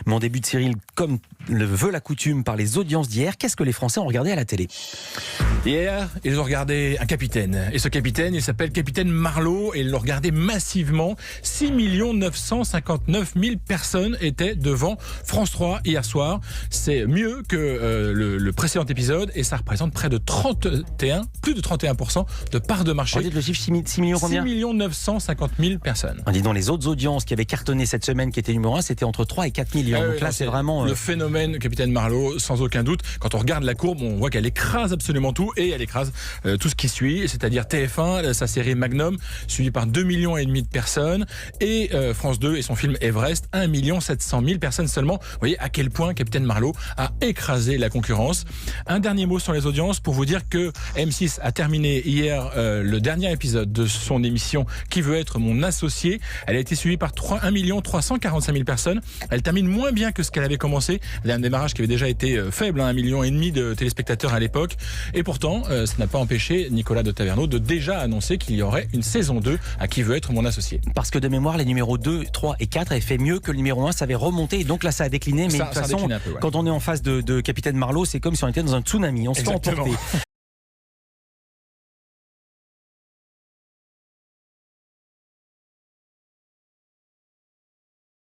Mais on débute, Cyril, comme le veut la coutume, par les audiences d'hier. Qu'est-ce que les Français ont regardé à la télé ? Hier, ils ont regardé un capitaine. Et ce capitaine, il s'appelle Capitaine Marlowe. Et ils l'ont regardé massivement. 6 959 000 personnes étaient devant France 3 hier soir. C'est mieux que le précédent épisode. Et ça représente près de plus de 31% de part de marché. On dit le chiffre 6 millions combien ? 6 950 000 personnes. On dit dans les autres audiences qui avaient cartonné cette semaine, qui étaient numéro 1, c'était entre 3 et 4 millions. Donc là, c'est vraiment... Le phénomène Capitaine Marlowe, sans aucun doute. Quand on regarde la courbe, on voit qu'elle écrase absolument tout. Et elle écrase tout ce qui suit, c'est-à-dire TF1, sa série Magnum, suivie par 2,5 millions de personnes. Et France 2 et son film Everest, 1 700 000 personnes seulement. Vous voyez à quel point Capitaine Marlowe a écrasé la concurrence. Un dernier mot sur les audiences pour vous dire que M6 a terminé hier le dernier épisode de son émission Qui veut être mon associé. Elle a été suivie par 1 345 000 personnes. Elle termine moins bien que ce qu'elle avait commencé. Elle a un démarrage qui avait déjà été faible, 1,5 million de téléspectateurs à l'époque. Et pourtant, ça n'a pas empêché Nicolas de Taverneau de déjà annoncer qu'il y aurait une saison 2 à Qui veut être mon associé. Parce que de mémoire, les numéros 2, 3 et 4 avaient fait mieux que le numéro 1, ça avait remonté et donc là ça a décliné. Mais de toute façon, un peu, ouais. Quand on est en face de Capitaine Marlowe, c'est comme si on était dans un tsunami, on se fait emporter.